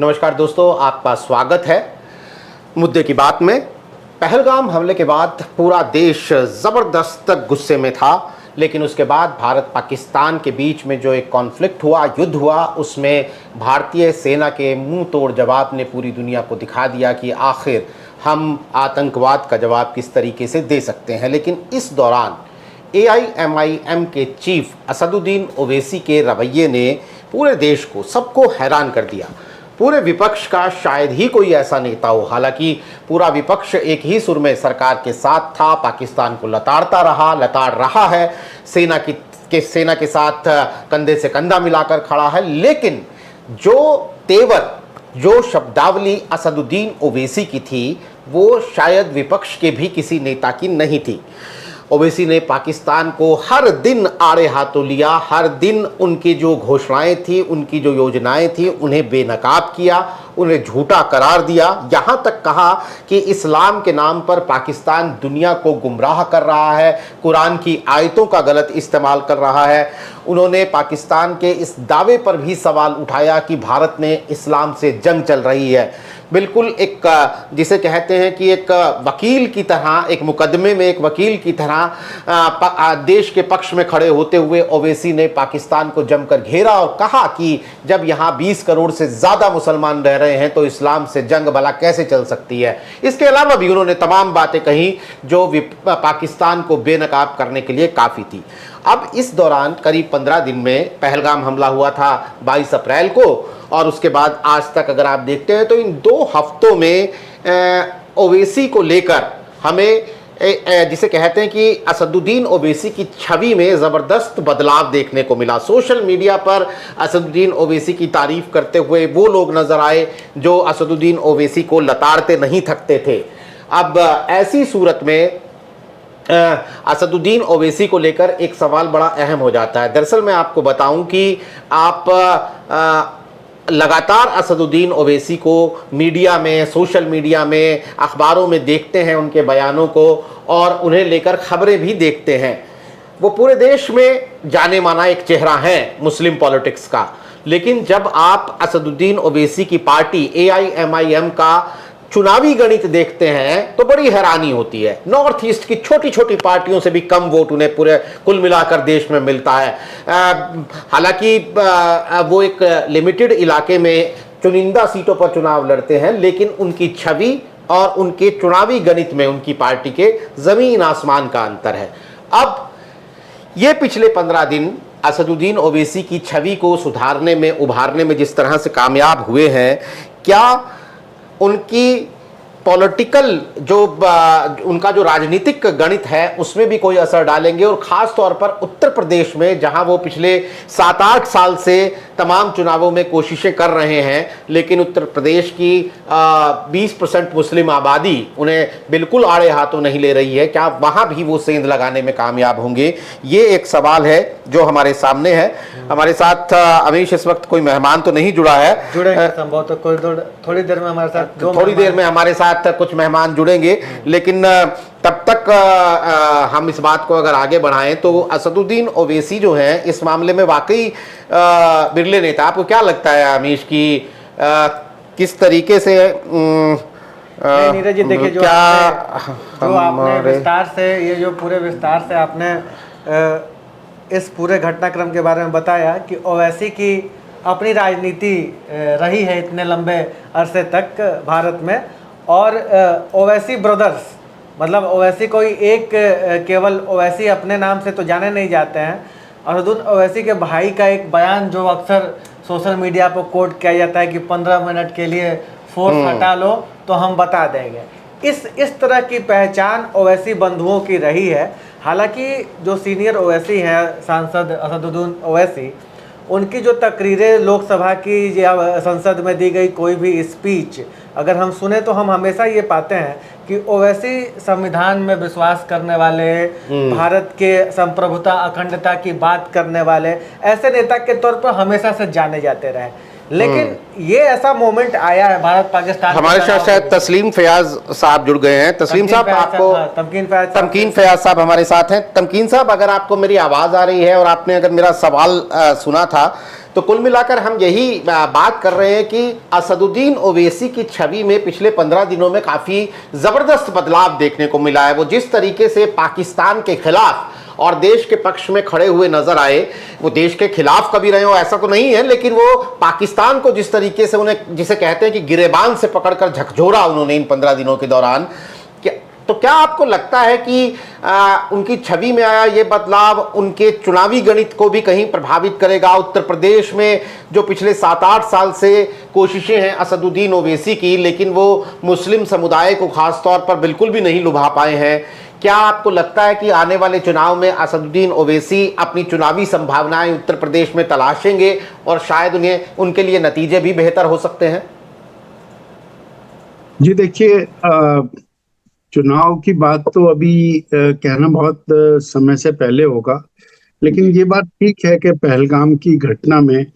नमस्कार दोस्तों, आपका स्वागत है मुद्दे की बात में। पहलगाम हमले के बाद पूरा देश ज़बरदस्त गुस्से में था, लेकिन उसके बाद भारत पाकिस्तान के बीच में जो एक कॉन्फ्लिक्ट हुआ, युद्ध हुआ, उसमें भारतीय सेना के मुंह तोड़ जवाब ने पूरी दुनिया को दिखा दिया कि आखिर हम आतंकवाद का जवाब किस तरीके से दे सकते हैं। लेकिन इस दौरान AIMIM के चीफ असदुद्दीन ओवैसी के रवैये ने पूरे देश को, सबको हैरान कर दिया। पूरे विपक्ष का शायद ही कोई ऐसा नेता हो, हालांकि पूरा विपक्ष एक ही सुर में सरकार के साथ था, पाकिस्तान को लताड़ रहा है, सेना के साथ कंधे से कंधा मिलाकर खड़ा है। लेकिन जो तेवर, जो शब्दावली असदुद्दीन ओवैसी की थी, वो शायद विपक्ष के भी किसी नेता की नहीं थी। ओवैसी ने पाकिस्तान को हर दिन आड़े हाथों लिया, हर दिन उनकी जो घोषणाएं थी, उनकी जो योजनाएं थी, उन्हें बेनकाब किया, उन्हें झूठा करार दिया। यहाँ तक कहा कि इस्लाम के नाम पर पाकिस्तान दुनिया को गुमराह कर रहा है, कुरान की आयतों का गलत इस्तेमाल कर रहा है। उन्होंने पाकिस्तान के इस दावे पर भी सवाल उठाया कि भारत में इस्लाम से जंग चल रही है। बिल्कुल एक, जिसे कहते हैं कि एक वकील की तरह, एक मुकदमे में एक वकील की तरह देश के पक्ष में खड़े होते हुए ओवैसी ने पाकिस्तान को जमकर घेरा और कहा कि जब यहाँ 20 करोड़ से ज़्यादा मुसलमान रह रहे हैं तो इस्लाम से जंग भला कैसे चल सकती है। इसके अलावा भी उन्होंने तमाम बातें कही जो पाकिस्तान को बेनकाब करने के लिए काफ़ी थी। अब इस दौरान करीब 15 दिन में पहलगाम हमला हुआ था 22 अप्रैल को, और उसके बाद आज तक अगर आप देखते हैं तो इन 2 हफ्तों में ओवैसी को लेकर हमें जिसे कहते हैं कि असदुद्दीन ओवैसी की छवि में ज़बरदस्त बदलाव देखने को मिला। सोशल मीडिया पर असदुद्दीन ओवैसी की तारीफ करते हुए वो लोग नज़र आए जो असदुद्दीन ओवैसी को लताड़ते नहीं थकते थे। अब ऐसी सूरत में असदुद्दीन ओवैसी को लेकर एक सवाल बड़ा अहम हो जाता है। दरअसल मैं आपको बताऊं कि आप लगातार असदुद्दीन ओवैसी को मीडिया में, सोशल मीडिया में, अखबारों में देखते हैं, उनके बयानों को, और उन्हें लेकर खबरें भी देखते हैं। वो पूरे देश में जाने माना एक चेहरा है मुस्लिम पॉलिटिक्स का। लेकिन जब आप असदुद्दीन ओवैसी की पार्टी AIMIM का चुनावी गणित देखते हैं तो बड़ी हैरानी होती है। नॉर्थ ईस्ट की छोटी छोटी पार्टियों से भी कम वोट उन्हें पूरे कुल मिलाकर देश में मिलता है। हालांकि वो एक लिमिटेड इलाके में चुनिंदा सीटों पर चुनाव लड़ते हैं, लेकिन उनकी छवि और उनके चुनावी गणित में उनकी पार्टी के जमीन आसमान का अंतर है। अब ये पिछले 15 दिन असदुद्दीन ओवैसी की छवि को सुधारने में, उभारने में जिस तरह से कामयाब हुए हैं, क्या उनकी पॉलिटिकल उनका जो राजनीतिक गणित है उसमें भी कोई असर डालेंगे? और ख़ास तौर पर उत्तर प्रदेश में, जहां वो पिछले 7-8 साल से तमाम चुनावों में कोशिशें कर रहे हैं, लेकिन उत्तर प्रदेश की 20% मुस्लिम आबादी उन्हें बिल्कुल आड़े हाथों नहीं ले रही है। क्या वहां भी वो सेंध लगाने में कामयाब होंगे? ये एक सवाल है जो हमारे सामने है। हमारे साथ अमीश इस वक्त कोई मेहमान तो नहीं जुड़ा है, थोड़ी देर में हमारे साथ हमारे साथ कुछ मेहमान जुड़ेंगे, लेकिन तब तक हम इस बात को अगर आगे बढ़ाएं तो असदुद्दीन ओवैसी जो है इस मामले में वाकई बिरले नेता। आपको क्या लगता है अमीश की किस तरीके से नीरज जी, देखिए जो आपने विस्तार से, ये जो पूरे विस्तार से आपने इस पूरे घटनाक्रम के बारे में बताया कि ओवैसी की अपनी राजनीति रही है इतने लंबे अरसे तक भारत में, और ओवैसी ब्रदर्स, मतलब ओवैसी कोई एक केवल ओवैसी अपने नाम से तो जाने नहीं जाते हैं। असदुद्दीन ओवैसी के भाई का एक बयान जो अक्सर सोशल मीडिया पर कोट किया जाता है कि 15 मिनट के लिए फोर्स हटा लो तो हम बता देंगे। इस तरह की पहचान ओवैसी बंधुओं की रही है। हालांकि जो सीनियर ओवैसी हैं, सांसद असदुद्दीन ओवैसी, उनकी जो तकरीरें लोकसभा की या संसद में दी गई कोई भी स्पीच अगर हम सुने तो हम हमेशा ये पाते हैं कि ओवैसी संविधान में विश्वास करने वाले, भारत के संप्रभुता अखंडता की बात करने वाले ऐसे नेता के तौर पर हमेशा से जाने जाते रहे। लेकिन ये ऐसा मोमेंट आया है भारत पाकिस्तान, हमारे साथ शायद तस्लीम फयाज साहब जुड़ गए हैं। तस्लीम साहब, आपको तमकीन फयाज साहब हमारे साथ हैं। तमकीन साहब, अगर आपको मेरी आवाज़ आ रही है और आपने अगर मेरा सवाल सुना था तो कुल मिलाकर हम यही बात कर रहे हैं कि असदुद्दीन ओवैसी की छवि में पिछले 15 दिनों में काफ़ी ज़बरदस्त बदलाव देखने को मिला है। वो जिस तरीके से पाकिस्तान के खिलाफ और देश के पक्ष में खड़े हुए नजर आए, वो देश के खिलाफ कभी रहे हो ऐसा तो नहीं है, लेकिन वो पाकिस्तान को जिस तरीके से उन्हें, जिसे कहते हैं कि गिरेबान से पकड़कर झकझोरा उन्होंने इन 15 दिनों के दौरान, तो क्या आपको लगता है कि उनकी छवि में आया ये बदलाव उनके चुनावी गणित को भी कहीं प्रभावित करेगा? उत्तर प्रदेश में जो पिछले 7-8 साल से कोशिशें हैं असदुद्दीन ओवैसी की, लेकिन वो मुस्लिम समुदाय को खासतौर पर बिल्कुल भी नहीं लुभा पाए हैं, क्या आपको लगता है कि आने वाले चुनाव में असदुद्दीन ओवैसी अपनी चुनावी संभावनाएं उत्तर प्रदेश में तलाशेंगे और शायद उनके लिए नतीजे भी बेहतर हो सकते हैं? जी देखिए, चुनाव की बात तो अभी कहना बहुत समय से पहले होगा, लेकिन ये बात ठीक है कि पहलगाम की घटना में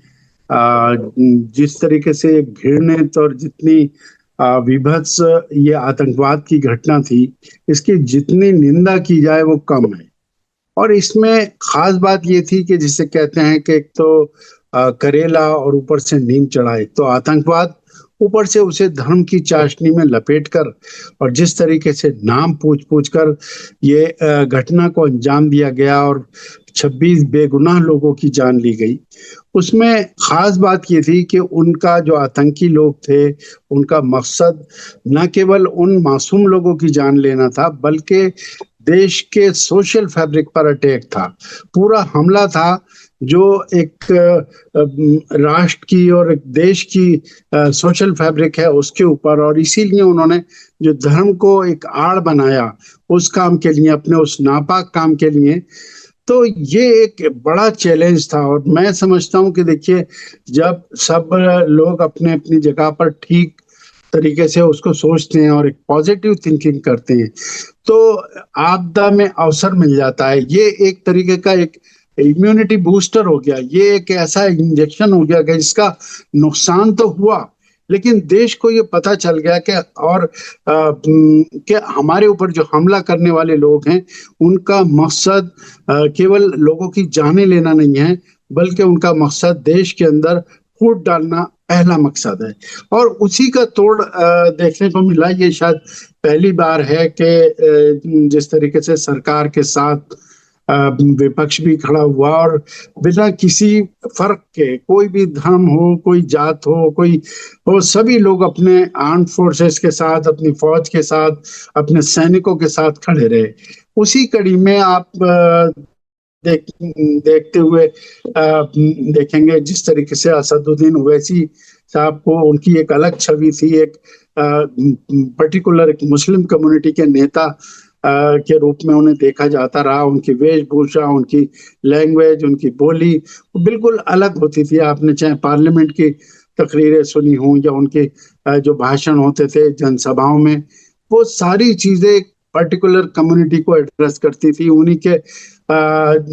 जिस तरीके से घृणित और जितनी विभत्स ये आतंकवाद की घटना थी, इसकी जितनी निंदा की जाए वो कम है। और इसमें खास बात ये थी कि जिसे कहते हैं कि एक तो करेला और ऊपर से नीम चढ़ाए, तो आतंकवाद ऊपर से उसे धर्म की चाशनी में लपेटकर और जिस तरीके से नाम पूछ पूछ कर ये घटना को अंजाम दिया गया और 26 बेगुनाह लोगों की जान ली गई, उसमें खास बात ये थी कि उनका जो आतंकी लोग थे, उनका मकसद न केवल उन मासूम लोगों की जान लेना था, बल्कि देश के सोशल फैब्रिक पर अटैक था। पूरा हमला था जो एक राष्ट्र की और एक देश की सोशल फैब्रिक है उसके ऊपर, और इसीलिए उन्होंने जो धर्म को एक आड़ बनाया उस काम के लिए, अपने उस नापाक काम के लिए, तो ये एक बड़ा चैलेंज था। और मैं समझता हूँ कि देखिए, जब सब लोग अपने अपनी जगह पर ठीक तरीके से उसको सोचते हैं और एक पॉजिटिव थिंकिंग करते हैं, तो आपदा में अवसर मिल जाता है। ये एक तरीके का एक इम्यूनिटी बूस्टर हो गया, ये एक ऐसा इंजेक्शन हो गया कि जिसका नुकसान तो हुआ, लेकिन देश को ये पता चल गया कि और कि हमारे ऊपर जो हमला करने वाले लोग हैं उनका मकसद केवल लोगों की जानें लेना नहीं है, बल्कि उनका मकसद देश के अंदर फूट डालना पहला मकसद है। और उसी का तोड़ देखने को मिला। ये शायद पहली बार है कि जिस तरीके से सरकार के साथ विपक्ष भी खड़ा हुआ और बिना किसी फर्क के, कोई भी धर्म हो, कोई जात हो, कोई हो, सभी लोग अपने आर्म फोर्सेस के साथ, अपनी फौज के साथ, अपने सैनिकों के साथ खड़े रहे। उसी कड़ी में आप देखते हुए देखेंगे जिस तरीके से असदुद्दीन ओवैसी साहब को, उनकी एक अलग छवि थी, एक पर्टिकुलर एक मुस्लिम कम्युनिटी के नेता के रूप में उन्हें देखा जाता रहा। उनकी वेशभूषा, उनकी लैंग्वेज, उनकी बोली बिल्कुल अलग होती थी। आपने चाहे पार्लियामेंट की तकरीरें सुनी हों या उनके जो भाषण होते थे जनसभाओं में, वो सारी चीजें पर्टिकुलर कम्युनिटी को एड्रेस करती थी। उन्हीं के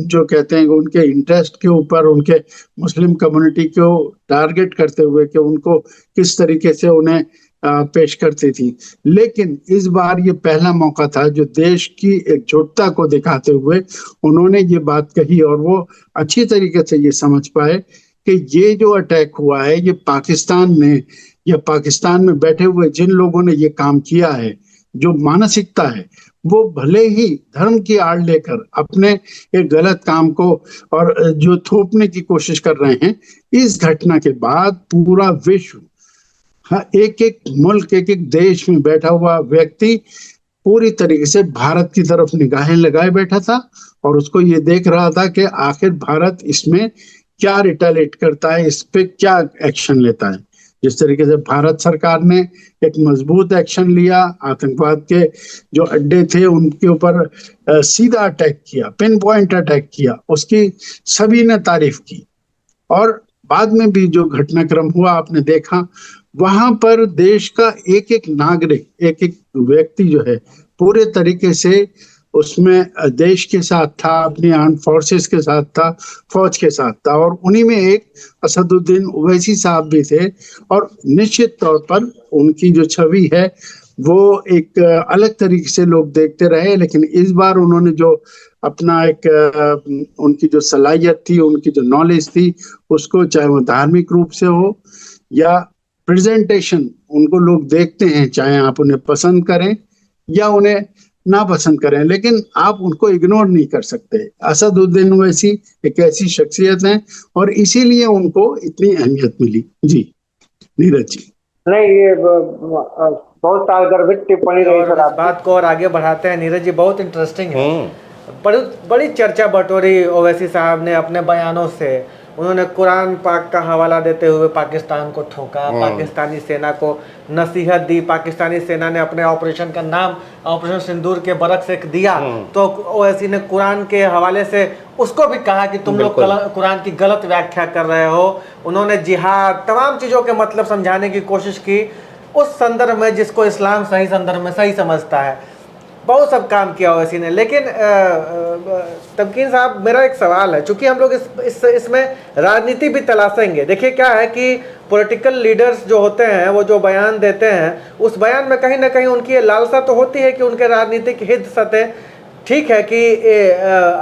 जो कहते हैं उनके इंटरेस्ट के ऊपर, उनके मुस्लिम कम्युनिटी को टारगेट करते हुए कि उनको किस तरीके से उन्हें पेश करती थी। लेकिन इस बार ये पहला मौका था जो देश की एकजुटता को दिखाते हुए उन्होंने ये बात कही, और वो अच्छी तरीके से ये समझ पाए कि ये जो अटैक हुआ है ये पाकिस्तान ने, या पाकिस्तान में बैठे हुए जिन लोगों ने ये काम किया है, जो मानसिकता है, वो भले ही धर्म की आड़ लेकर अपने एक गलत काम को और जो थोपने की कोशिश कर रहे हैं, इस घटना के बाद पूरा विश्व, एक एक मुल्क, एक एक देश में बैठा हुआ व्यक्ति पूरी तरीके से भारत की तरफ निगाहें लगाए बैठा था और उसको ये देख रहा था कि आखिर भारत इसमें क्या रिटेलिएट करता है, इस पे क्या एक्शन लेता है। जिस तरीके से भारत सरकार ने एक मजबूत एक्शन लिया, आतंकवाद के जो अड्डे थे उनके ऊपर सीधा अटैक किया, पिन पॉइंट अटैक किया, उसकी सभी ने तारीफ की। और बाद में भी जो घटनाक्रम हुआ आपने देखा, वहां पर देश का एक एक नागरिक, एक एक व्यक्ति जो है पूरे तरीके से उसमें देश के साथ था, अपनी आर्म फोर्सेस के साथ था, फौज के साथ था, और उन्हीं में एक असदुद्दीन ओवैसी साहब भी थे। और निश्चित तौर पर उनकी जो छवि है वो एक अलग तरीके से लोग देखते रहे। लेकिन इस बार उन्होंने जो अपना एक उनकी जो सलाहियत थी, उनकी जो नॉलेज थी, उसको चाहे वो धार्मिक रूप से हो या प्रेजेंटेशन, उनको लोग देखते हैं, चाहे आप उन्हें पसंद करें या उन्हें ना पसंद करें, लेकिन आप उनको इग्नोर नहीं कर सकते। असदुद्दीन ओवैसी एक ऐसी शख्सियत है और इसीलिए उनको इतनी अहमियत मिली। जी नीरज जी। नहीं, ये बहुत गर्भित टिप्पणी रही और सर इस आपकी। बात को और आगे बढ़ाते हैं नीरज जी, बहुत इंटरेस्टिंग है। बड़ी बड़ी चर्चा बटोरी ओवैसी साहब ने अपने बयानों से। उन्होंने कुरान पाक का हवाला देते हुए पाकिस्तान को ठोका, पाकिस्तानी सेना को नसीहत दी। पाकिस्तानी सेना ने अपने ऑपरेशन का नाम ऑपरेशन सिंदूर के बरक्स एक दिया, तो ओवैसी ने कुरान के हवाले से उसको भी कहा कि तुम लोग कुरान की गलत व्याख्या कर रहे हो। उन्होंने जिहाद, तमाम चीज़ों के मतलब समझाने की कोशिश की उस संदर्भ में जिसको इस्लाम सही संदर्भ में सही समझता है। बहुत सब काम किया ओवैसी ने। लेकिन तमकीन साहब, मेरा एक सवाल है, चूंकि हम लोग इसमें राजनीति भी तलाशेंगे। देखिए क्या है कि पॉलिटिकल लीडर्स जो होते हैं, वो जो बयान देते हैं, उस बयान में कहीं ना कहीं उनकी ये लालसा तो होती है कि उनके राजनीतिक हित सतह। ठीक है कि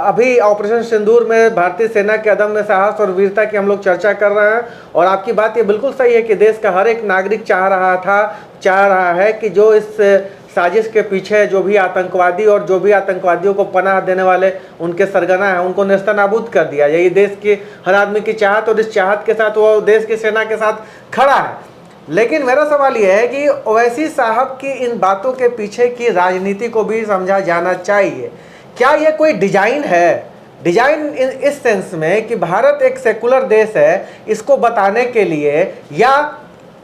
अभी ऑपरेशन सिंदूर में भारतीय सेना के अदम्य साहस और वीरता की हम लोग चर्चा कर रहे हैं, और आपकी बात ये बिल्कुल सही है कि देश का हर एक नागरिक चाह रहा है कि जो इस साजिश के पीछे जो भी आतंकवादी और जो भी आतंकवादियों को पनाह देने वाले उनके सरगना हैं, उनको नेस्तनाबूद कर दिया। यही देश की हर आदमी की चाहत, और इस चाहत के साथ वो देश की सेना के साथ खड़ा है। लेकिन मेरा सवाल यह है कि ओवैसी साहब की इन बातों के पीछे की राजनीति को भी समझा जाना चाहिए। क्या ये कोई डिजाइन है? डिजाइन इस सेंस में कि भारत एक सेकुलर देश है, इसको बताने के लिए, या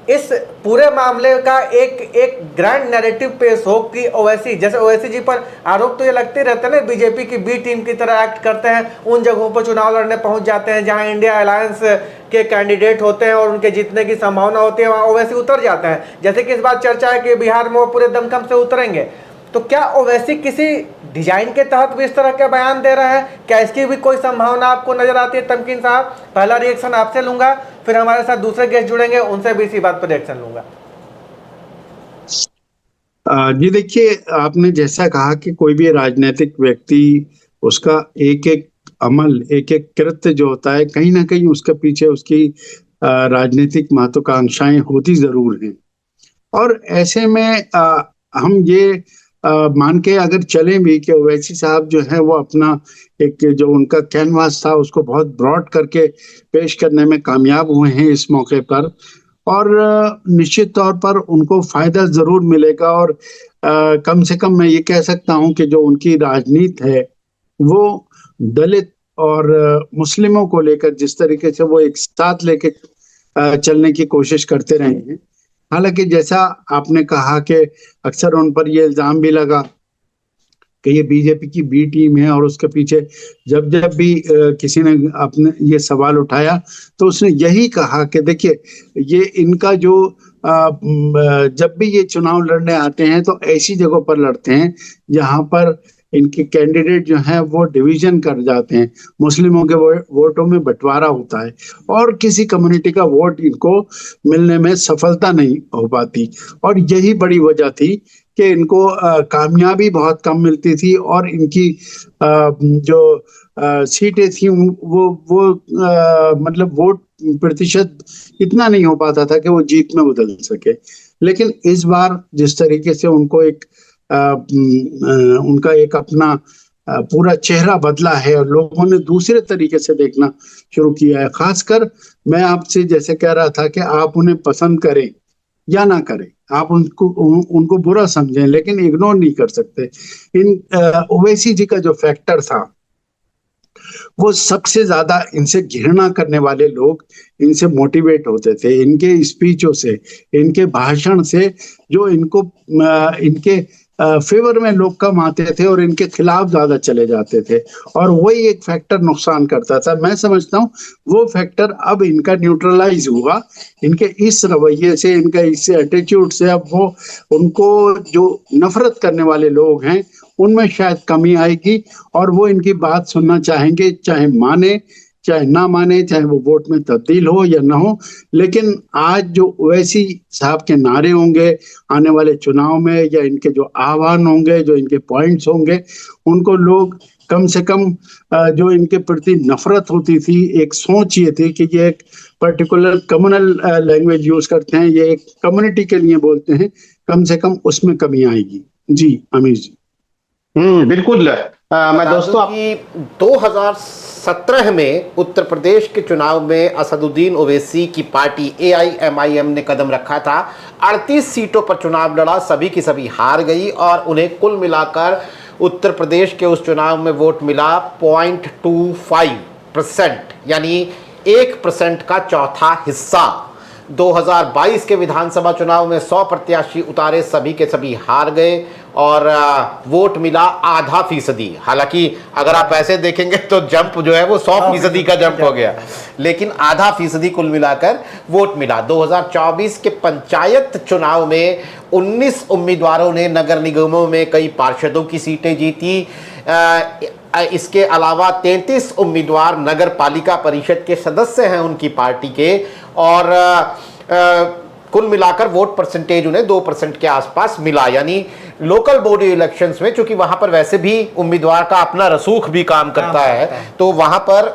इस पूरे मामले का एक ग्रैंड नैरेटिव पेश हो कि ओवैसी, जैसे ओवैसी जी पर आरोप तो ये लगते रहते हैं ना, बीजेपी की बी टीम की तरह एक्ट करते हैं, उन जगहों पर चुनाव लड़ने पहुंच जाते हैं जहां इंडिया अलायंस के कैंडिडेट होते हैं और उनके जीतने की संभावना होती है, वहां ओवैसी उतर जाते हैं। जैसे कि इस बात चर्चा है कि बिहार में वो पूरे दमखम से उतरेंगे। तो क्या ओवैसी किसी डिजाइन के तहत भी इस तरह के बयान दे रहे हैं? क्या इसकी भी कोई संभावना आपको नजर आती है? तमकीन साहब, पहला रिएक्शन आपसे लूंगा, फिर हमारे साथ दूसरे गेस्ट जुड़ेंगे, उनसे भी इसी बात पर रिएक्शन लूंगा। जी देखिए, आपने जैसा कहा कि कोई भी राजनीतिक व्यक्ति, उसका एक एक अमल, एक एक कृत्य जो होता है, कहीं ना कहीं उसके पीछे उसकी राजनीतिक महत्वाकांक्षाएं होती जरूर हैं। और ऐसे में हम ये मान के अगर चले भी कि ओवैसी साहब जो है वो अपना एक जो उनका कैनवास था उसको बहुत ब्रॉड करके पेश करने में कामयाब हुए हैं इस मौके पर, और निश्चित तौर पर उनको फायदा जरूर मिलेगा। और कम से कम मैं ये कह सकता हूं कि जो उनकी राजनीति है वो दलित और मुस्लिमों को लेकर जिस तरीके से वो एक साथ लेके चलने की कोशिश करते रहे हैं। हालांकि जैसा आपने कहा कि अक्सर उन पर यह इल्जाम भी लगा कि ये बीजेपी की बी टीम है, और उसके पीछे जब जब भी किसी ने अपने ये सवाल उठाया तो उसने यही कहा कि देखिए, ये इनका जो जब भी ये चुनाव लड़ने आते हैं तो ऐसी जगहों पर लड़ते हैं जहां पर इनके कैंडिडेट जो हैं वो डिवीजन कर जाते हैं, मुस्लिमों के वोटों में बंटवारा होता है और किसी कम्युनिटी का वोट इनको मिलने में सफलता नहीं हो पाती। और यही बड़ी वजह थी कि इनको कामयाबी बहुत कम मिलती थी, और इनकी जो सीटें थी वो मतलब वोट प्रतिशत इतना नहीं हो पाता था कि वो जीत में बदल सके। लेकिन इस बार जिस तरीके से उनको एक उनका एक अपना पूरा चेहरा बदला है और लोगों ने दूसरे तरीके से देखना शुरू किया है। खासकर मैं आपसे जैसे कह रहा था कि आप उन्हें पसंद करें या ना करें, आप उनको बुरा समझें, लेकिन इग्नोर नहीं कर सकते। इन ओवैसी जी का जो फैक्टर था, वो सबसे ज्यादा इनसे घृणा करने वाले लोग इनसे मोटिवेट होते थे, इनके स्पीचों से, इनके भाषण से, जो इनको इनके फेवर में लोग कम आते थे और इनके खिलाफ ज्यादा चले जाते थे, और वही एक फैक्टर नुकसान करता था। मैं समझता हूँ वो फैक्टर अब इनका न्यूट्रलाइज हुआ, इनके इस रवैये से, इनका इस एटीट्यूड से। अब वो उनको जो नफरत करने वाले लोग हैं उनमें शायद कमी आएगी, और वो इनकी बात सुनना चाहेंगे, चाहे माने चाहे ना माने, चाहे वो वोट में तब्दील हो या ना हो। लेकिन आज जो ओवैसी साहब के नारे होंगे आने वाले चुनाव में, या इनके जो आह्वान होंगे, जो इनके पॉइंट्स होंगे, उनको लोग कम से कम जो इनके प्रति नफरत होती थी, एक सोच ये थी कि ये एक पर्टिकुलर कम्युनल लैंग्वेज यूज करते हैं, ये एक कम्युनिटी के लिए बोलते हैं, कम से कम उसमें कमी आएगी। जी आमिर जी। बिल्कुल। मैं दोस्तों की 2017 में उत्तर प्रदेश के चुनाव में असदुद्दीन ओवैसी की पार्टी AIMIM ने कदम रखा था। 38 सीटों पर चुनाव लड़ा, सभी की सभी हार गई और उन्हें कुल मिलाकर उत्तर प्रदेश के उस चुनाव में वोट मिला 0.25%, यानी 1% का चौथा हिस्सा। 2022 के विधानसभा चुनाव में 100 प्रत्याशी उतारे, सभी के सभी हार गए और वोट मिला आधा फीसदी। हालांकि अगर आप ऐसे देखेंगे तो जंप जो है वो 100% का जंप हो गया, लेकिन आधा फीसदी कुल मिलाकर वोट मिला। 2024 के पंचायत चुनाव में 19 उम्मीदवारों ने नगर निगमों में कई पार्षदों की सीटें जीती। इसके अलावा 33 उम्मीदवार नगर पालिका परिषद के सदस्य हैं उनकी पार्टी के, और कुल मिलाकर वोट परसेंटेज उन्हें 2% के आसपास मिला। यानी लोकल बॉडी इलेक्शंस में, चूंकि वहां पर वैसे भी उम्मीदवार का अपना रसूख भी काम करता है, तो वहां पर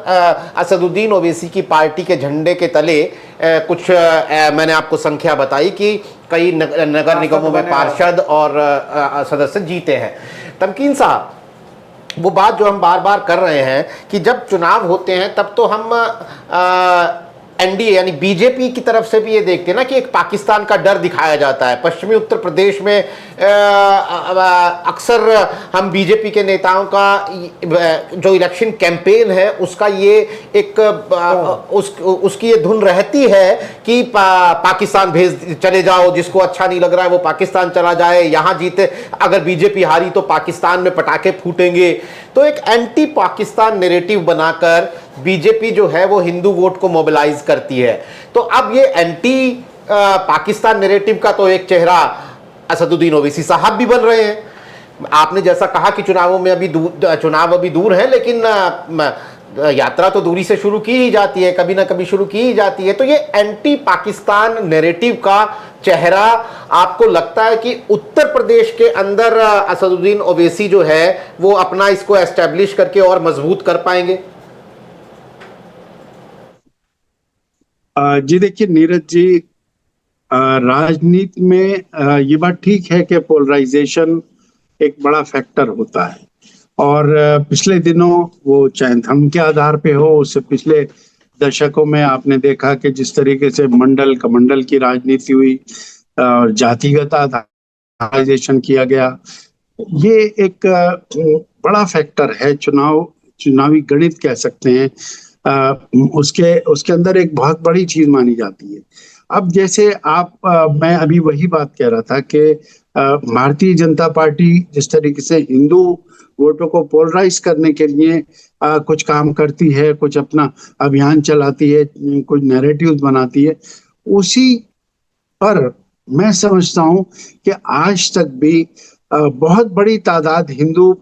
असदुद्दीन ओवैसी की पार्टी के झंडे के तले कुछ मैंने आपको संख्या बताई कि कई नगर निगमों में पार्षद और सदस्य जीते हैं। तमकीन साहब, वो बात जो हम बार बार कर रहे हैं कि जब चुनाव होते हैं तब तो हम NDA यानी बीजेपी की तरफ से भी ये देखते हैं ना कि एक पाकिस्तान का डर दिखाया जाता है। पश्चिमी उत्तर प्रदेश में अक्सर हम बीजेपी के नेताओं का जो इलेक्शन कैंपेन है उसका ये एक उसकी ये धुन रहती है कि पाकिस्तान भेज चले जाओ, जिसको अच्छा नहीं लग रहा है वो पाकिस्तान चला जाए, यहाँ जीते, अगर बीजेपी हारी तो पाकिस्तान में पटाखे फूटेंगे। तो एक एंटी पाकिस्तान नैरेटिव बनाकर बीजेपी जो है वो हिंदू वोट को मोबिलाइज करती है। तो अब ये एंटी पाकिस्तान नैरेटिव का तो एक चेहरा असदुद्दीन ओवैसी साहब भी बन रहे हैं। आपने जैसा कहा कि चुनाव अभी दूर है, लेकिन यात्रा तो दूरी से शुरू की ही जाती है, कभी ना कभी शुरू की ही जाती है। तो ये एंटी पाकिस्तान नैरेटिव का चेहरा आपको लगता है कि उत्तर प्रदेश के अंदर असदुद्दीन ओवैसी जो है वो अपना इसको एस्टेब्लिश करके और मजबूत कर पाएंगे? जी देखिए नीरज जी, राजनीति में ये बात ठीक है कि पोलराइजेशन एक बड़ा फैक्टर होता है, और पिछले दिनों वो चाहे धर्म के आधार पे हो, उससे पिछले दशकों में आपने देखा कि जिस तरीके से मंडल कमंडल की राजनीति हुई और जातिगत आधाराइजेशन किया गया, ये एक बड़ा फैक्टर है। चुनावी गणित कह सकते हैं, उसके अंदर एक बहुत बड़ी चीज मानी जाती है। अब जैसे मैं अभी वही बात कह रहा था कि भारतीय जनता पार्टी जिस तरीके से हिंदू वोटों को पोलराइज करने के लिए कुछ काम करती है, कुछ अपना अभियान चलाती है, कुछ नैरेटिव्स बनाती है, उसी पर मैं समझता हूं कि आज तक भी बहुत बड़ी तादाद हिंदू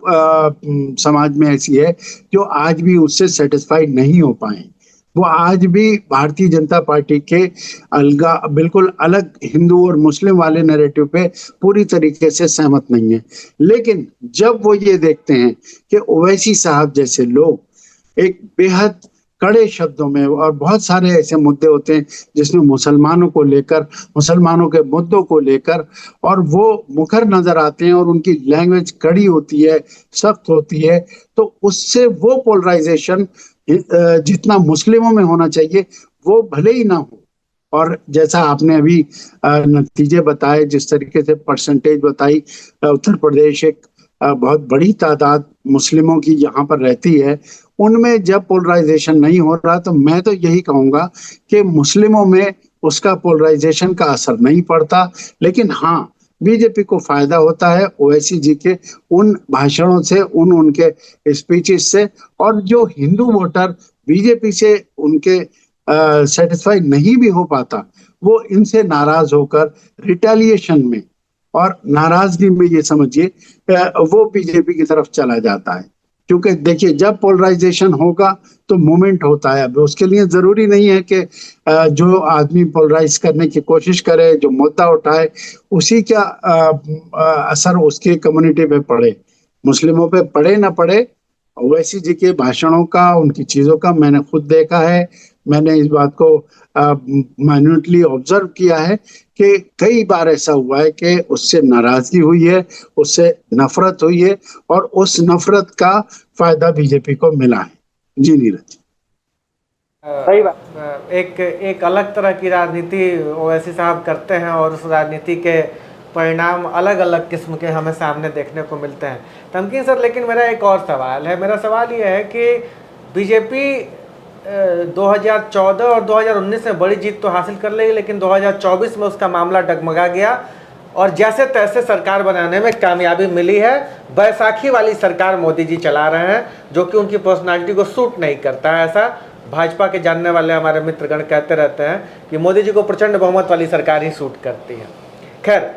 समाज में ऐसी है जो आज भी उससे सेटिस्फाइड नहीं हो पाए। वो आज भी भारतीय जनता पार्टी के बिल्कुल अलग हिंदू और मुस्लिम वाले नैरेटिव पे पूरी तरीके से सहमत नहीं है। लेकिन जब वो ये देखते हैं कि ओवैसी साहब जैसे लोग एक बेहद कड़े शब्दों में, और बहुत सारे ऐसे मुद्दे होते हैं जिसमें मुसलमानों को लेकर, मुसलमानों के मुद्दों को लेकर, और वो मुखर नजर आते हैं और उनकी लैंग्वेज कड़ी होती है, सख्त होती है, तो उससे वो पोलराइजेशन जितना मुस्लिमों में होना चाहिए वो भले ही ना हो। और जैसा आपने अभी नतीजे बताए, जिस तरीके से परसेंटेज बताई, उत्तर प्रदेश एक बहुत बड़ी तादाद मुस्लिमों की यहाँ पर रहती है, उनमें जब पोलराइजेशन नहीं हो रहा, तो मैं तो यही कहूंगा कि मुस्लिमों में उसका पोलराइजेशन का असर नहीं पड़ता। लेकिन हाँ, बीजेपी को फायदा होता है ओवैसी जी के उन भाषणों से, उनके स्पीचेस से, और जो हिंदू वोटर बीजेपी से उनके सेटिस्फाई नहीं भी हो पाता, वो इनसे नाराज होकर रिटेलिएशन में और नाराजगी में, ये समझिए, वो बीजेपी की तरफ चला जाता है। क्योंकि देखिए जब पोलराइजेशन होगा तो मूवमेंट होता है। अब उसके लिए जरूरी नहीं है कि जो आदमी पोलराइज करने की कोशिश करे, जो मुद्दा उठाए, उसी का असर उसके कम्युनिटी पे पड़े, मुस्लिमों पे पड़े ना पड़े। ओवैसी जी के भाषणों का, उनकी चीजों का मैंने खुद देखा है। मैंने इस बात को माइन्यूटली ऑब्जर्व किया है कि कई बार ऐसा हुआ है कि उससे नाराजगी हुई है, उससे नफरत हुई है, और उस नफरत का फायदा बीजेपी को मिला है। जी नीरज। सही बात। एक एक अलग तरह की राजनीति ओवैसी साहब करते हैं और उस राजनीति के परिणाम अलग अलग किस्म के हमें सामने देखने को मिलते हैं। तमकीन सर, लेकिन मेरा एक और सवाल है। मेरा सवाल ये है कि बीजेपी 2014 और 2019 में बड़ी जीत तो हासिल कर लेगी, लेकिन 2024 में उसका मामला डगमगा गया और जैसे तैसे सरकार बनाने में कामयाबी मिली है। बैसाखी वाली सरकार मोदी जी चला रहे हैं, जो कि उनकी पर्सनालिटी को सूट नहीं करता है। ऐसा भाजपा के जानने वाले हमारे मित्रगण कहते रहते हैं कि मोदी जी को प्रचंड बहुमत वाली सरकार ही सूट करती है। खैर,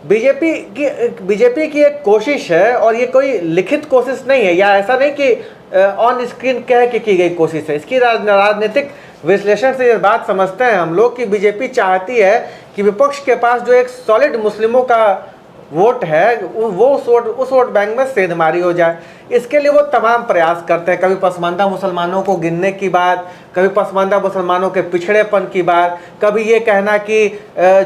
बीजेपी की एक कोशिश है, और ये कोई लिखित कोशिश नहीं है, या ऐसा नहीं कि ऑन स्क्रीन कह के की गई कोशिश है। इसकी राजनीतिक विश्लेषण से ये बात समझते हैं हम लोग कि बीजेपी चाहती है कि विपक्ष के पास जो एक सॉलिड मुस्लिमों का वोट है, वो उस वोट बैंक में सेंधमारी हो जाए। इसके लिए वो तमाम प्रयास करते हैं। कभी पसमानदा मुसलमानों को गिनने की बात, कभी पसमानदा मुसलमानों के पिछड़ेपन की बात, कभी ये कहना कि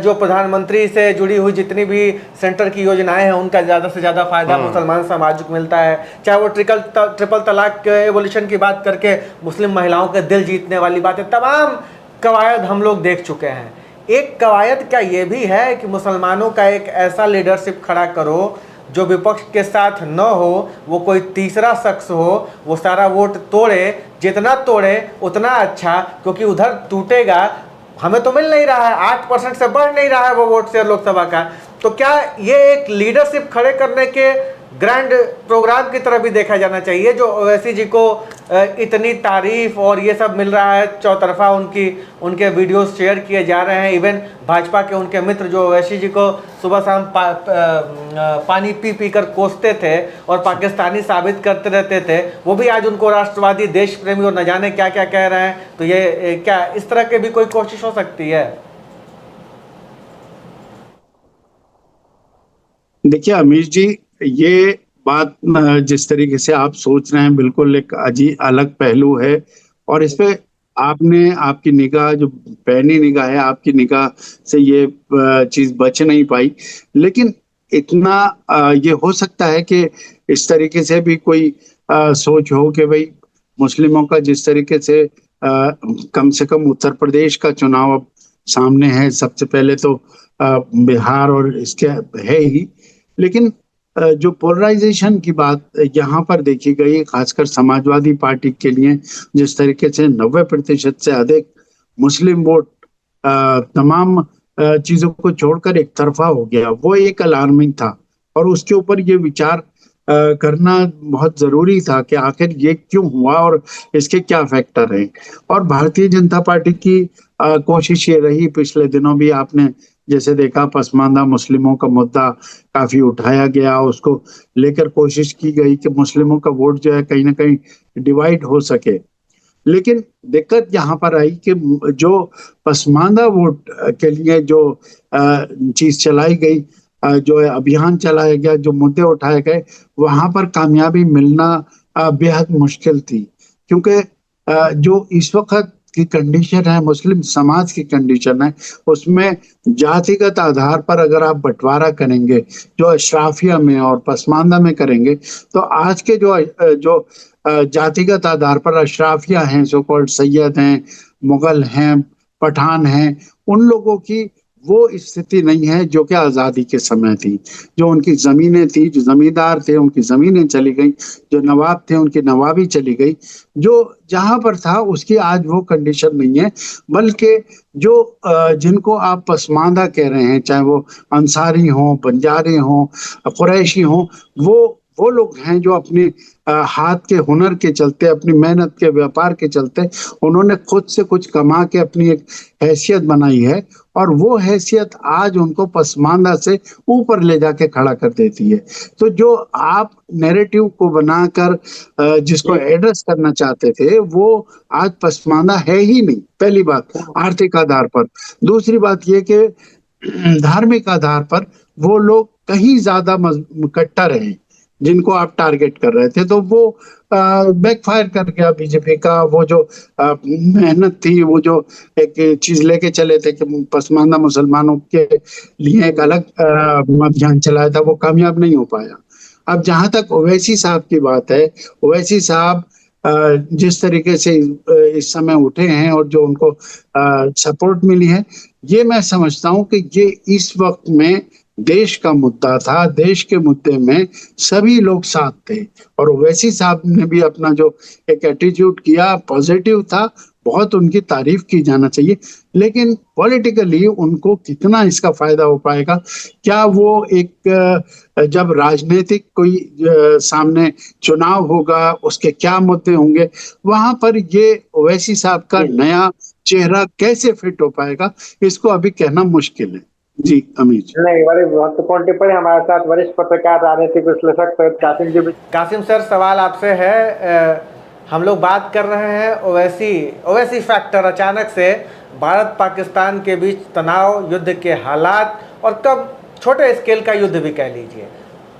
जो प्रधानमंत्री से जुड़ी हुई जितनी भी सेंटर की योजनाएं हैं उनका ज़्यादा से ज़्यादा फायदा मुसलमान समाज को मिलता है। चाहे वो ट्रिपल तलाक के एवोल्यूशन की बात करके मुस्लिम महिलाओं के दिल जीतने वाली बातें, तमाम कवायद हम लोग देख चुके हैं। एक कवायद क्या ये भी है कि मुसलमानों का एक ऐसा लीडरशिप खड़ा करो जो विपक्ष के साथ न हो, वो कोई तीसरा शख्स हो, वो सारा वोट तोड़े, जितना तोड़े उतना अच्छा, क्योंकि उधर टूटेगा। हमें तो मिल नहीं रहा है, 8% से बढ़ नहीं रहा है वो वोट शेयर लोकसभा का। तो क्या ये एक लीडरशिप खड़े करने के ग्रैंड प्रोग्राम की तरह भी देखा जाना चाहिए, जो ओवैसी जी को इतनी तारीफ और ये सब मिल रहा है, चौतरफा उनके वीडियोस शेयर किए जा रहे हैं। इवन भाजपा के उनके मित्र जो ओवैसी जी को सुबह शाम पानी पी पी कर कोसते थे और पाकिस्तानी साबित करते रहते थे, वो भी आज उनको राष्ट्रवादी, देश प्रेमी और न जाने क्या क्या कह रहे हैं। तो ये क्या इस तरह की भी कोई कोशिश हो सकती है? देखिए अमीर जी, ये बात जिस तरीके से आप सोच रहे हैं बिल्कुल एक अलग पहलू है, और इस पे आपकी निगाह जो पैनी निगाह है, आपकी निगाह से ये चीज बच नहीं पाई। लेकिन इतना ये हो सकता है कि इस तरीके से भी कोई सोच हो कि भाई मुस्लिमों का जिस तरीके से कम से कम उत्तर प्रदेश का चुनाव अब सामने है, सबसे पहले तो बिहार और इसके है ही, लेकिन जो पोलराइजेशन की बात यहाँ पर देखी गई, खासकर समाजवादी पार्टी के लिए, जिस तरीके से 90% से अधिक मुस्लिम वोट तमाम चीजों को छोड़कर एक तरफा हो गया, वो एक अलार्मिंग था। और उसके ऊपर ये विचार करना बहुत जरूरी था कि आखिर ये क्यों हुआ और इसके क्या फैक्टर हैं। और भारतीय जनता पार्टी की कोशिश ये रही, पिछले दिनों भी आपने जैसे देखा, पसमानदा मुस्लिमों का मुद्दा काफी उठाया गया, उसको लेकर कोशिश की गई कि मुस्लिमों का वोट जो है कहीं ना कहीं डिवाइड हो सके। लेकिन दिक्कत यहाँ पर आई कि जो पसमानदा वोट के लिए जो चीज चलाई गई, जो अभियान चलाया गया, जो मुद्दे उठाए गए, वहां पर कामयाबी मिलना बेहद मुश्किल थी। क्योंकि जो इस वक्त की कंडीशन है, मुस्लिम समाज की कंडीशन है, उसमें जातिगत आधार पर अगर आप बंटवारा करेंगे, जो अशराफिया में और पसमानदा में करेंगे, तो आज के जो जातिगत आधार पर अशराफिया हैं, सो कॉल्ड सैयद हैं, मुगल हैं, पठान हैं, उन लोगों की वो स्थिति नहीं है जो कि आज़ादी के समय थी। जो उनकी ज़मीनें थी, जो ज़मींदार थे उनकी ज़मीनें चली गई, जो नवाब थे उनकी नवाबी चली गई, जो जहाँ पर था उसकी आज वो कंडीशन नहीं है। बल्कि जो जिनको आप पसमानदा कह रहे हैं, चाहे वो अंसारी हों, बंजारी हों, कुरैशी हों, वो वो लोग हैं जो अपनी हाथ के हुनर के चलते, अपनी मेहनत के व्यापार के चलते उन्होंने खुद से कुछ कमा के अपनी एक हैसियत बनाई है, और वो हैसियत आज उनको पसमानदा से ऊपर ले जाके खड़ा कर देती है। तो जो आप नैरेटिव को बनाकर जिसको एड्रेस करना चाहते थे, वो आज पसमानदा है ही नहीं, पहली बात आर्थिक आधार पर। दूसरी बात ये कि धार्मिक आधार पर वो लोग कहीं ज्यादा कट्टर हैं जिनको आप टारगेट कर रहे थे, तो वो बैकफायर कर गया। बीजेपी का वो जो मेहनत थी, वो जो एक चीज लेके चले थे कि पसमानदा मुसलमानों के लिए एक अलग अभियान चलाया था, वो कामयाब नहीं हो पाया। अब जहां तक ओवैसी साहब की बात है, ओवैसी साहब जिस तरीके से इस समय उठे हैं और जो उनको सपोर्ट मिली है, ये मैं समझता हूं कि ये इस वक्त में देश का मुद्दा था। देश के मुद्दे में सभी लोग साथ थे, और ओवैसी साहब ने भी अपना जो एक एटीट्यूड किया पॉजिटिव था, बहुत उनकी तारीफ की जाना चाहिए। लेकिन पॉलिटिकली उनको कितना इसका फायदा हो पाएगा, क्या वो एक जब राजनीतिक कोई सामने चुनाव होगा, उसके क्या मुद्दे होंगे, वहां पर ये ओवैसी साहब का नया चेहरा कैसे फिट हो पाएगा, इसको अभी कहना मुश्किल है। जी अमीर जी। नहीं, बड़ी महत्वपूर्ण टिप्पणी। हमारे साथ वरिष्ठ पत्रकार राजनीतिक विश्लेषक सैयद कासिम जी भी। कासिम सर, सवाल आपसे है, हम लोग बात कर रहे हैं ओवैसी फैक्टर, अचानक से भारत पाकिस्तान के बीच तनाव, युद्ध के हालात, और कब छोटे स्केल का युद्ध भी कह लीजिए।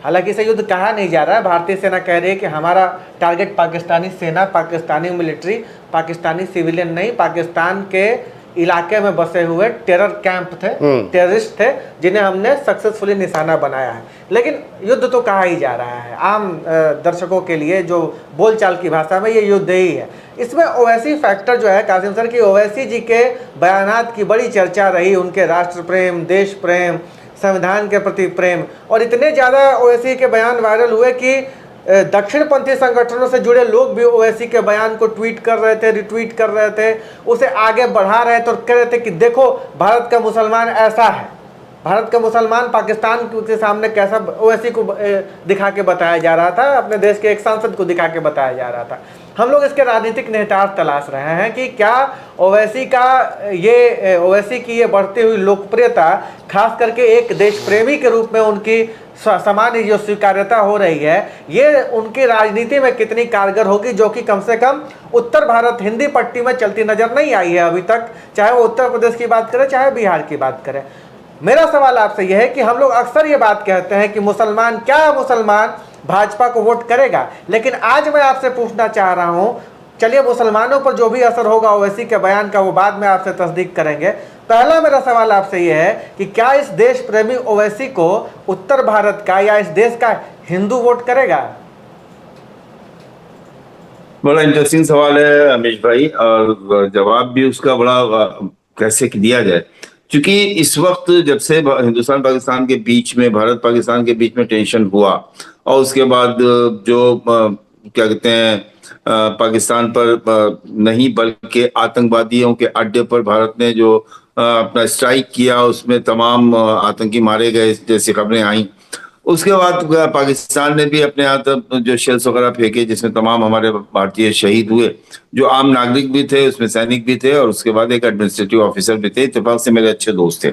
हालांकि इसे युद्ध कहा नहीं जा रहा है, भारतीय सेना कह रही है कि हमारा टारगेट पाकिस्तानी सेना, पाकिस्तानी मिलिट्री, पाकिस्तानी सिविलियन नहीं, पाकिस्तान के इलाके में बसे हुए टेरर कैंप थे, टेररिस्ट थे, जिन्हें हमने सक्सेसफुली निशाना बनाया है। लेकिन युद्ध तो कहा ही जा रहा है, आम दर्शकों के लिए जो बोलचाल की भाषा में, ये युद्ध ही है। इसमें ओवैसी फैक्टर जो है कासिम सर, की ओवैसी जी के बयानात की बड़ी चर्चा रही, उनके राष्ट्र प्रेम, देश प्रेम, संविधान के प्रति प्रेम, और इतने ज़्यादा ओवैसी के बयान वायरल हुए कि दक्षिणपंथी संगठनों से जुड़े लोग भी ओवैसी के बयान को ट्वीट कर रहे थे, रिट्वीट कर रहे थे, उसे आगे बढ़ा रहे थे और कह रहे थे कि देखो भारत का मुसलमान ऐसा है, भारत का मुसलमान पाकिस्तान के सामने कैसा, ओवैसी को दिखा के बताया जा रहा था, अपने देश के एक सांसद को दिखा के बताया जा रहा था। हम लोग इसके राजनीतिक निहितार्थ तलाश रहे हैं कि क्या ओवैसी की ये बढ़ती हुई लोकप्रियता, खास करके एक देश प्रेमी के रूप में उनकी सामान्य जो स्वीकार्यता हो रही है, ये उनकी राजनीति में कितनी कारगर होगी, जो कि कम से कम उत्तर भारत हिंदी पट्टी में चलती नजर नहीं आई है अभी तक, चाहे वो उत्तर प्रदेश की बात करें, चाहे बिहार की बात करें। मेरा सवाल आपसे यह है कि हम लोग अक्सर ये बात कहते हैं कि मुसलमान भाजपा को वोट करेगा, लेकिन आज मैं आपसे पूछना चाह रहा हूं, चलिए मुसलमानों पर जो भी असर होगा ओवैसी के बयान का, वो बाद में आपसे तस्दीक करेंगे। पहला मेरा सवाल आपसे यह है कि क्या इस देश प्रेमी ओवैसी को उत्तर भारत का या इस देश का हिंदू वोट करेगा? बड़ा इंटरेस्टिंग सवाल है अमीश भाई, और जवाब भी उसका बड़ा कैसे दिया जाए, क्योंकि इस वक्त जब से हिंदुस्तान पाकिस्तान के बीच में, भारत पाकिस्तान के बीच में टेंशन हुआ, और उसके बाद जो क्या कहते हैं, पाकिस्तान पर नहीं बल्कि आतंकवादियों के अड्डे पर भारत ने जो अपना स्ट्राइक किया, उसमें तमाम आतंकी मारे गए जैसी खबरें आई। उसके बाद पाकिस्तान ने भी अपने यहाँ जो शेल्स वगैरह फेंके, जिसमें तमाम हमारे भारतीय शहीद हुए, जो आम नागरिक भी थे, उसमें सैनिक भी थे, और उसके बाद एक एडमिनिस्ट्रेटिव ऑफिसर भी थे, इत्तेफाक से मेरे अच्छे दोस्त थे।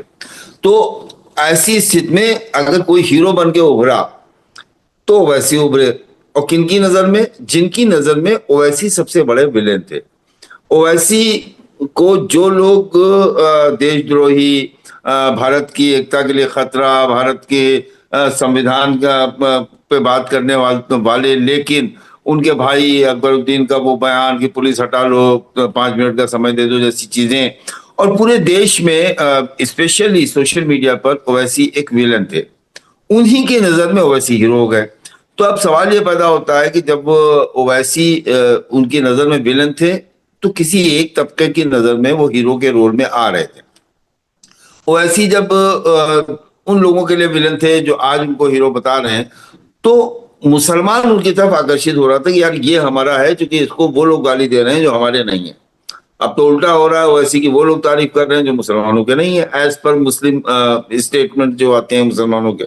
तो ऐसी स्थिति में अगर कोई हीरो बन के उभरा तो ओवैसी उभरे, और किनकी नजर में? जिनकी नजर में ओवैसी सबसे बड़े विलेन थे। ओवैसी को जो लोग देशद्रोही, भारत की एकता के लिए खतरा, भारत के संविधान पे बात करने वाले, लेकिन उनके भाई अकबरुद्दीन का वो बयान कि पुलिस हटा लो, 5 मिनट का समय दे दो, जैसी चीजें, और पूरे देश में स्पेशली सोशल मीडिया पर ओवैसी एक विलन थे। उन्हीं की नजर में ओवैसी हीरो हो गए। तो अब सवाल ये पैदा होता है कि जब ओवैसी उनकी नजर में विलन थे, तो किसी एक तबके की नजर में वो हीरो के रोल में आ रहे थे। ओवैसी जब उन लोगों के लिए विलन थे जो आज उनको हीरो बता रहे हैं, तो मुसलमान उनकी तरफ आकर्षित हो रहा था कि यार ये हमारा है, क्योंकि इसको वो लोग गाली दे रहे हैं जो हमारे नहीं है। अब तो उल्टा हो रहा है, ओवैसी की वो लोग तारीफ कर रहे हैं जो मुसलमानों के नहीं है, एज पर मुस्लिम स्टेटमेंट जो आते हैं मुसलमानों के।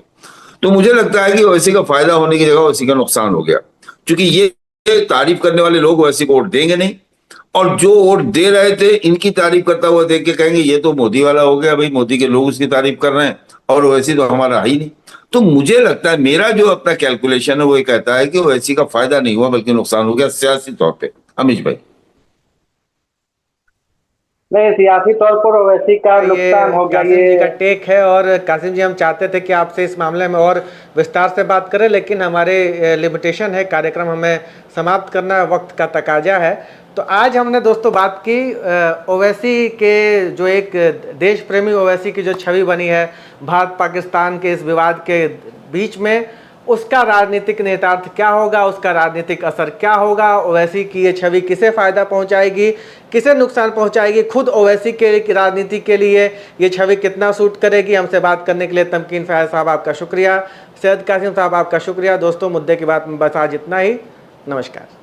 तो मुझे लगता है कि ओवैसी का फायदा होने की जगह ओवैसी का नुकसान हो गया, क्योंकि ये तारीफ करने वाले लोग ओवैसी को वोट देंगे नहीं, और जो वोट दे रहे थे इनकी तारीफ करता हुआ देख के कहेंगे ये तो मोदी वाला हो गया, भाई मोदी के लोग उसकी तारीफ कर रहे हैं और ओवैसी तो हमारा है ही नहीं। तो मुझे लगता है, मेरा जो अपना कैलकुलेशन है वो ये कहता है कि ओवैसी का फायदा नहीं हुआ बल्कि नुकसान हो गया सियासी तौर पे। अमीश भाई। नहीं, सियासी तौर पर ओवैसी का नुकसान हो गया, कासिम जी ये का टेक है। और कासिम जी, हम चाहते थे कि आपसे इस मामले में और विस्तार से बात करें, लेकिन हमारे लिमिटेशन है, कार्यक्रम हमें समाप्त करना वक्त का तकाजा है। तो आज हमने दोस्तों बात की ओवैसी के, जो एक देश प्रेमी ओवैसी की जो छवि बनी है भारत पाकिस्तान के इस विवाद के बीच में, उसका राजनीतिक नेतार्थ क्या होगा, उसका राजनीतिक असर क्या होगा, ओवैसी की ये छवि किसे फ़ायदा पहुंचाएगी, किसे नुकसान पहुंचाएगी, खुद ओवैसी के राजनीति के लिए ये छवि कितना सूट करेगी। हमसे बात करने के लिए तमकीन फैज साहब आपका शुक्रिया, सैयद कासिम साहब आपका शुक्रिया। दोस्तों, मुद्दे की बात में बस आज इतना ही। नमस्कार।